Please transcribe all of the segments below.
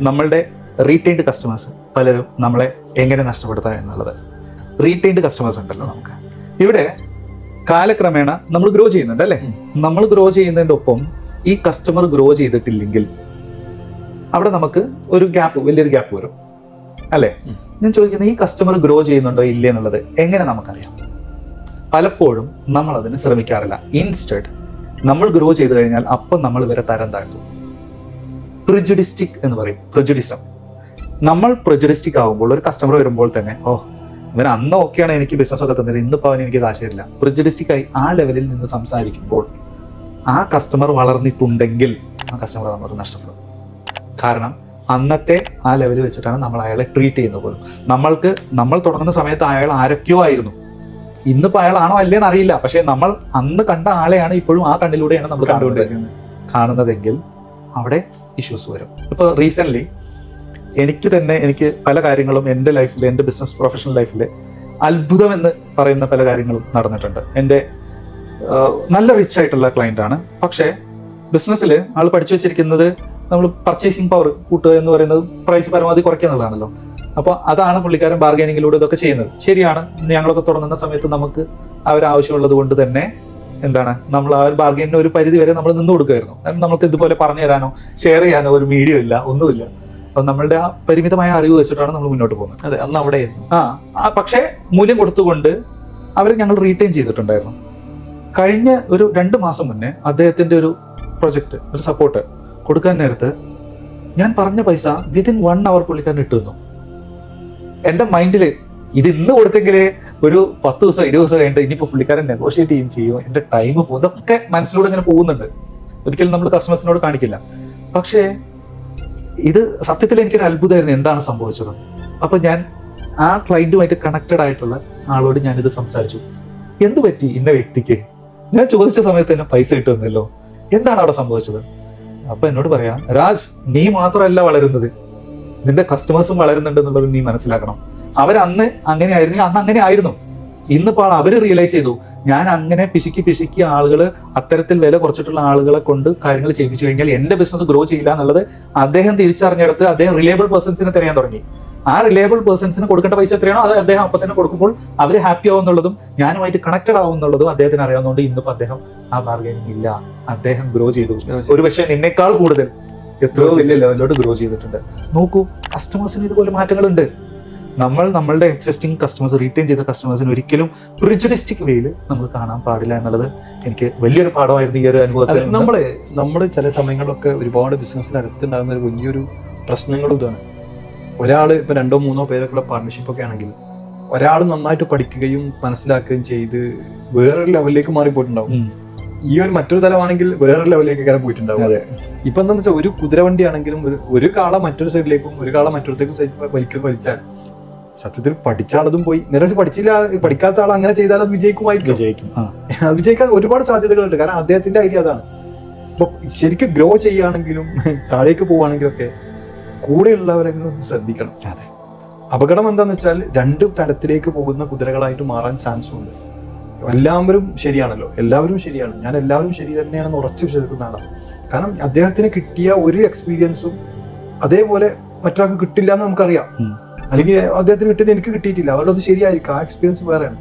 നമ്മളുടെ retained customers പലരും നമ്മളെ എങ്ങനെ നഷ്ടപ്പെടുത്താം എന്നുള്ളത്. റീറ്റെയിൻഡ് കസ്റ്റമേഴ്സ് ഉണ്ടല്ലോ നമുക്ക് ഇവിടെ, കാലക്രമേണ നമ്മൾ ഗ്രോ ചെയ്യുന്നുണ്ട് അല്ലേ? നമ്മൾ ഗ്രോ ചെയ്യുന്നതിൻ്റെ ഒപ്പം ഈ കസ്റ്റമർ ഗ്രോ ചെയ്തിട്ടില്ലെങ്കിൽ അവിടെ നമുക്ക് ഒരു ഗ്യാപ്പ്, വലിയൊരു ഗ്യാപ്പ് വരും അല്ലേ? ഞാൻ ചോദിക്കുന്നത്, ഈ കസ്റ്റമർ ഗ്രോ ചെയ്യുന്നുണ്ടോ ഇല്ലേ എന്നുള്ളത് എങ്ങനെ നമുക്കറിയാം? പലപ്പോഴും നമ്മൾ അതിന് ശ്രമിക്കാറില്ല. ഇൻസ്റ്റഡ് നമ്മൾ ഗ്രോ ചെയ്ത് കഴിഞ്ഞാൽ അപ്പം നമ്മൾ ഇവരെ തരം താഴ്ത്തും. പ്രിജുഡിസ്റ്റിക് എന്ന് പറയും, പ്രിജുഡിസം. നമ്മൾ പ്രിജുഡിസ്റ്റിക് ആകുമ്പോൾ ഒരു കസ്റ്റമർ വരുമ്പോൾ തന്നെ, ഓ ഇവൻ അന്ന് ഓക്കെയാണ് എനിക്ക് ബിസിനസ് ഒക്കെ തന്നില്ല, ഇന്നിപ്പോൾ അവൻ എനിക്ക് കാശ് തരില്ല. പ്രിജുഡിസ്റ്റിക് ആയി ആ ലെവലിൽ നിന്ന് സംസാരിക്കുമ്പോൾ ആ കസ്റ്റമർ വളർന്നിട്ടുണ്ടെങ്കിൽ ആ കസ്റ്റമർ നമുക്ക് നഷ്ടപ്പെടും. കാരണം അന്നത്തെ ആ ലെവലിൽ വെച്ചിട്ടാണ് നമ്മൾ അയാളെ ട്രീറ്റ് ചെയ്യുന്നത് പോലും. നമ്മൾ തുടങ്ങുന്ന സമയത്ത് അയാൾ ആരൊക്കെയോ ആയിരുന്നു, ഇന്നിപ്പോൾ അയാളാണോ അല്ലേന്ന് അറിയില്ല. പക്ഷെ നമ്മൾ അന്ന് കണ്ട ആളെയാണ് ഇപ്പോഴും ആ കണ്ണിലൂടെയാണ് നമ്മൾ കാണുന്നതെങ്കിൽ അവിടെ ഇഷ്യൂസ് വരും. ഇപ്പോൾ റീസെൻ്റ്ലി എനിക്ക് പല കാര്യങ്ങളും എൻ്റെ ലൈഫിൽ, എൻ്റെ ബിസിനസ് പ്രൊഫഷണൽ ലൈഫിൽ അത്ഭുതം എന്ന് പറയുന്ന പല കാര്യങ്ങളും നടന്നിട്ടുണ്ട്. എൻ്റെ നല്ല റിച്ച് ആയിട്ടുള്ള ക്ലയൻ്റ് ആണ്. പക്ഷേ ബിസിനസ്സിൽ ആൾ പഠിച്ചു വെച്ചിരിക്കുന്നത് നമ്മൾ പർച്ചേസിങ് പവർ കൂട്ടുക എന്ന് പറയുന്നത് പ്രൈസ് പരമാവധി കുറയ്ക്കുക എന്നുള്ളതാണല്ലോ. അപ്പോൾ അതാണ് പുള്ളിക്കാരൻ ബാർഗൈനിങ്ങിലൂടെ ഇതൊക്കെ ചെയ്യുന്നത്. ശരിയാണ്, ഞങ്ങളൊക്കെ തുടങ്ങുന്ന സമയത്ത് നമുക്ക് ആവശ്യമുള്ളത് കൊണ്ട് തന്നെ നമ്മൾ ആ ഒരു ബാർഗൈനിന് ഒരു പരിധി വരെ നമ്മൾ നിന്ന് കൊടുക്കുമായിരുന്നു. നമുക്ക് ഇതുപോലെ പറഞ്ഞു തരാനോ ഷെയർ ചെയ്യാനോ ഒരു മീഡിയ ഇല്ല, ഒന്നുമില്ല. അപ്പൊ നമ്മളുടെ ആ പരിമിതമായ അറിവ് വെച്ചിട്ടാണ് നമ്മൾ മുന്നോട്ട് പോകുന്നത്. അതെ, അന്ന് അവിടെ പക്ഷേ മൂല്യം കൊടുത്തുകൊണ്ട് അവർ ഞങ്ങൾ റീറ്റെയിൻ ചെയ്തിട്ടുണ്ടായിരുന്നു. കഴിഞ്ഞ ഒരു 2 മാസം മുന്നേ അദ്ദേഹത്തിന്റെ ഒരു പ്രൊജക്ട്, ഒരു സപ്പോർട്ട് കൊടുക്കാൻ നേരത്ത് ഞാൻ പറഞ്ഞ പൈസ വിതിൻ 1 hour പുള്ളിക്കാരൻ ഇട്ടു തന്നു. എന്റെ മൈൻഡില് ഇത് ഇന്ന് കൊടുത്തെങ്കിലേ ഒരു 10 ദിവസം 20 ദിവസം കഴിഞ്ഞിട്ട് ഇനിയിപ്പോൾ പുള്ളിക്കാരൻ നെഗോഷിയേറ്റ് ചെയ്യും, എന്റെ ടൈം പോകും, ഇതൊക്കെ മനസ്സിലൂടെ ഇങ്ങനെ പോകുന്നുണ്ട്. ഒരിക്കലും നമ്മൾ കസ്റ്റമേഴ്സിനോട് കാണിക്കില്ല. പക്ഷേ ഇത് സത്യത്തിൽ എനിക്കൊരു അത്ഭുതമായിരുന്നു എന്താണ് സംഭവിച്ചത്. അപ്പൊ ഞാൻ ആ ക്ലയന്റുമായിട്ട് കണക്റ്റഡ് ആയിട്ടുള്ള ആളോട് ഞാനിത് സംസാരിച്ചു. എന്ത് പറ്റി ഇന്ന വ്യക്തിക്ക്? ഞാൻ ചോദിച്ച സമയത്ത് തന്നെ പൈസ കിട്ടുന്നല്ലോ, എന്താണ് അവിടെ സംഭവിച്ചത്? അപ്പൊ എന്നോട് പറയാം, രാജ്, നീ മാത്രമല്ല വളരുന്നത്, നിന്റെ കസ്റ്റമേഴ്സും വളരുന്നുണ്ട് എന്നുള്ളത് നീ മനസ്സിലാക്കണം. അവരന്ന് അങ്ങനെ ആയിരുന്നു, അന്ന് അങ്ങനെ ആയിരുന്നു. ഇന്നിപ്പോൾ അവര് റിയലൈസ് ചെയ്തു, ഞാൻ അങ്ങനെ പിശുക്കി ആളുകൾ, അത്തരത്തിൽ വില കുറച്ചിട്ടുള്ള ആളുകളെ കൊണ്ട് കാര്യങ്ങൾ ചെയ്യിപ്പിച്ചു കഴിഞ്ഞാൽ എന്റെ ബിസിനസ് ഗ്രോ ചെയ്യില്ല എന്നുള്ളത് അദ്ദേഹം തിരിച്ചറിഞ്ഞെടുത്ത് അദ്ദേഹം റിലയബിൾ പേഴ്സൺസിനെ തിരയാൻ തുടങ്ങി. ആ റിലയബിൾ പേഴ്സൺസിന് കൊടുക്കേണ്ട പൈസ എത്രയാണോ അത് അദ്ദേഹം അപ്പം തന്നെ കൊടുക്കുമ്പോൾ അവർ ഹാപ്പി ആവുന്നുള്ളതും ഞാനുമായിട്ട് കണക്റ്റഡ് ആവുന്നുള്ളതും അദ്ദേഹത്തിന് അറിയാവുന്നതുകൊണ്ട് ഇന്നിപ്പോൾ അദ്ദേഹം ആ ബാർഗൈനിങ് ഇല്ല, അദ്ദേഹം ഗ്രോ ചെയ്തു. ഒരു പക്ഷേ നിന്നേക്കാൾ കൂടുതൽ എത്രയോ വലിയ ലെവലിലോട്ട് ഗ്രോ ചെയ്തിട്ടുണ്ട്. നോക്കൂ, കസ്റ്റമേഴ്സിന് ഇതുപോലെ മാറ്റങ്ങളുണ്ട്. നമ്മളുടെ എക്സിസ്റ്റിംഗ് കസ്റ്റമേഴ്സ്, റീറ്റെയിൻ ചെയ്ത കസ്റ്റമേഴ്സിന് ഒരിക്കലും പ്രിജുഡിസ്റ്റിക് വേയിൽ നമ്മൾ കാണാൻ പാടില്ല എന്നുള്ളത് എനിക്ക് വലിയൊരു പാഠമായിരുന്നു ഈ ഒരു അനുഭവത്തിൽ. നമ്മൾ ചില സമയങ്ങളിലൊക്കെ ഒരുപാട് ബിസിനസ്സിനകത്ത് ഉണ്ടാകുന്ന ഒരു വലിയൊരു പ്രശ്നങ്ങളും ഇതാണ്. ഒരാൾ ഇപ്പൊ 2-3 പേരൊക്കെയുള്ള പാർട്ണർഷിപ്പ് ഒക്കെ ആണെങ്കിൽ ഒരാൾ നന്നായിട്ട് പഠിക്കുകയും മനസ്സിലാക്കുകയും ചെയ്ത് വേറൊരു ലെവലിലേക്ക് മാറിപ്പോയിട്ടുണ്ടാവും. ഈ ഒരു മറ്റൊരു തലമാണെങ്കിൽ വേറൊരു ലെവലിലേക്ക് കയറി പോയിട്ടുണ്ടാവും. ഇപ്പൊ എന്താണെന്ന് വെച്ചാൽ ഒരു കുതിരവണ്ടി ആണെങ്കിലും ഒരു കാള മറ്റൊരു സൈഡിലേക്കും ഒരു കാള മറ്റൊരുത്തേക്കും വലിച്ചാൽ സത്യത്തിൽ പഠിച്ച ആളതും പോയി, നിരവധി പഠിക്കാത്ത ആൾ അങ്ങനെ ചെയ്താൽ അത് വിജയിക്കും. അത് വിജയിക്കാൻ ഒരുപാട് സാധ്യതകളുണ്ട്. കാരണം അദ്ദേഹത്തിന്റെ ഐഡിയ അതാണ്. അപ്പൊ ശരിക്കും ഗ്രോ ചെയ്യുകയാണെങ്കിലും താഴേക്ക് പോവുകയാണെങ്കിലും ഒക്കെ കൂടെയുള്ളവരെങ്കിലും ഒന്ന് ശ്രദ്ധിക്കണം. അപകടം എന്താന്ന് വെച്ചാൽ 2 തലത്തിലേക്ക് പോകുന്ന കുതിരകളായിട്ട് മാറാൻ ചാൻസും ഉണ്ട്. എല്ലാവരും ശരിയാണല്ലോ, എല്ലാവരും ശരിയാണ്, ഞാൻ എല്ലാവരും ശരി തന്നെയാണെന്ന് ഉറച്ചു വിശ്വസിക്കുന്ന ആളാണ്. കാരണം അദ്ദേഹത്തിന് കിട്ടിയ ഒരു എക്സ്പീരിയൻസും അതേപോലെ മറ്റൊരാൾക്ക് കിട്ടില്ല എന്ന് നമുക്കറിയാം. അല്ലെങ്കിൽ അദ്ദേഹത്തിന് കിട്ടിയത് എനിക്ക് കിട്ടിയിട്ടില്ല, അവരുടെ അത് ശരിയായിരിക്കും, ആ എക്സ്പീരിയൻസ് വേറെയാണ്.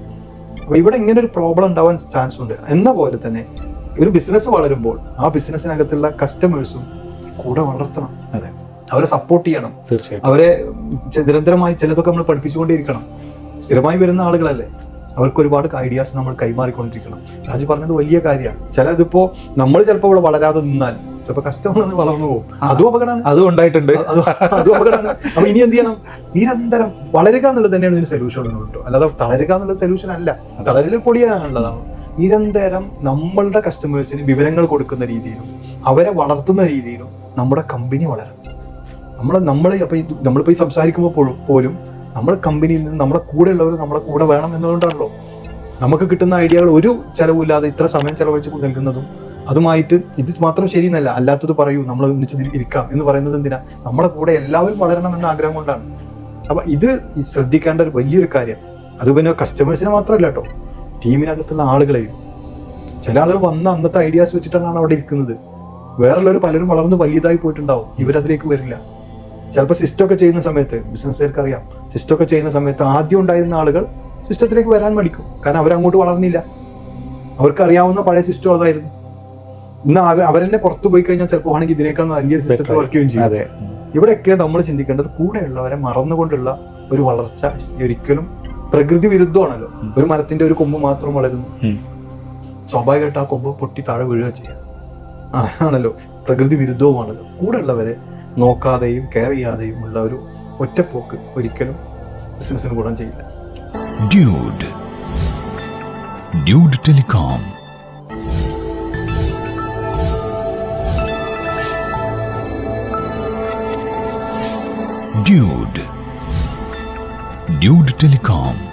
അപ്പൊ ഇവിടെ ഇങ്ങനെ ഒരു പ്രോബ്ലം ഉണ്ടാവാൻ ചാൻസ് ഉണ്ട്. എന്ന പോലെ തന്നെ ഒരു ബിസിനസ് വളരുമ്പോൾ ആ ബിസിനസ്സിനകത്തുള്ള കസ്റ്റമേഴ്സും കൂടെ വളർത്തണം. അതെ, അവരെ സപ്പോർട്ട് ചെയ്യണം. തീർച്ചയായും അവരെ നിരന്തരമായി ചിലതൊക്കെ നമ്മൾ പഠിപ്പിച്ചുകൊണ്ടിരിക്കണം. സ്ഥിരമായി വരുന്ന ആളുകളല്ലേ, അവർക്ക് ഒരുപാട് ഐഡിയാസ് നമ്മൾ കൈമാറിക്കൊണ്ടിരിക്കണം. രാജു പറഞ്ഞത് വലിയ കാര്യമാണ്. ചിലതിപ്പോ നമ്മൾ ചിലപ്പോൾ ഇവിടെ വളരാതെ നിന്നാൽ ചിലപ്പോൾ കസ്റ്റമർ വളർന്നു പോകും. അതും അപകടമാണ്, അതും ഉണ്ടായിട്ടുണ്ട്, അതും അപകടമാണ്. അപ്പൊ ഇനി എന്ത് ചെയ്യണം? നിരന്തരം വളരുക എന്നുള്ളത് തന്നെയാണ് ഇതിന് സൊല്യൂഷൻ കേട്ടോ. അല്ലാതെ തളരുക എന്നുള്ളത് സൊല്യൂഷൻ അല്ല. തളരിൽ പൊളിയാനുള്ളതാണ്. നിരന്തരം നമ്മളുടെ കസ്റ്റമേഴ്സിന് വിവരങ്ങൾ കൊടുക്കുന്ന രീതിയിലും അവരെ വളർത്തുന്ന രീതിയിലും നമ്മുടെ കമ്പനി വളരണം. നമ്മളിപ്പോ ഈ സംസാരിക്കുമ്പോൾ പോലും നമ്മുടെ കമ്പനിയിൽ നിന്ന് നമ്മുടെ കൂടെ ഉള്ളവർ നമ്മുടെ കൂടെ വേണം എന്നുകൊണ്ടാണല്ലോ നമുക്ക് കിട്ടുന്ന ഐഡിയകൾ ഒരു ചെലവില്ലാതെ ഇത്ര സമയം ചെലവഴിച്ച് നൽകുന്നതും. അതുമായിട്ട് ഇത് മാത്രം ശരിയെന്നല്ല, അല്ലാത്തത് പറയൂ, നമ്മൾ ഒന്നിച്ച് ഇരിക്കാം എന്ന് പറയുന്നത് എന്തിനാ? നമ്മുടെ കൂടെ എല്ലാവരും വളരണം എന്ന ആഗ്രഹം കൊണ്ടാണ്. അപ്പൊ ഇത് ശ്രദ്ധിക്കേണ്ട ഒരു വലിയൊരു കാര്യം. അത് പിന്നെ കസ്റ്റമേഴ്സിനെ മാത്രമല്ല കേട്ടോ, ടീമിനകത്തുള്ള ആളുകളെയും. ചില ആളുകൾ വന്ന അന്നത്തെ ഐഡിയാസ് വെച്ചിട്ടാണ് അവിടെ ഇരിക്കുന്നത്. വേറുള്ളവർ പലരും വളർന്ന് വലിയതായി പോയിട്ടുണ്ടാവും, ഇവരതിലേക്ക് വരില്ല. ചിലപ്പോൾ സിസ്റ്റം ഒക്കെ ചെയ്യുന്ന സമയത്ത് ബിസിനസ്സുകാർക്ക് അറിയാം, സിസ്റ്റം ഒക്കെ ചെയ്യുന്ന സമയത്ത് ആദ്യം ഉണ്ടായിരുന്ന ആളുകൾ സിസ്റ്റത്തിലേക്ക് വരാൻ മടിക്കും. കാരണം അവരങ്ങോട്ട് വളർന്നില്ല, അവർക്ക് അറിയാവുന്ന പഴയ സിസ്റ്റം അതായിരുന്നു. ഇന്ന് അവരെന്നെ പുറത്തു പോയി കഴിഞ്ഞാൽ ചിലപ്പോൾ ആണെങ്കിൽ ഇതിനേക്കാൾ വലിയ സിസ്റ്റത്തിൽ വർക്ക് ചെയ്യുകയും ചെയ്യും. അതെ. ഇവിടെയൊക്കെ നമ്മൾ ചിന്തിക്കേണ്ടത് കൂടെയുള്ളവരെ മറന്നുകൊണ്ടുള്ള ഒരു വളർച്ച ഒരിക്കലും പ്രകൃതി വിരുദ്ധമാണല്ലോ. ഒരു മരത്തിന്റെ ഒരു കൊമ്പ് മാത്രം വളരുന്നു, സ്വാഭാവികമായിട്ട് ആ കൊമ്പ് പൊട്ടി താഴെ വീഴുക ചെയ്യാം. ആണല്ലോ, പ്രകൃതി വിരുദ്ധവുമാണല്ലോ. കൂടെയുള്ളവരെ നോക്കാതെയും കെയർ ചെയ്യാതെയും ഉള്ള ഒരു ഒറ്റപ്പോക്ക് ഒരിക്കലും ബിസിനസ്സിന് ഗുണം ചെയ്യില്ല. Dude telecom. Dude Telecom.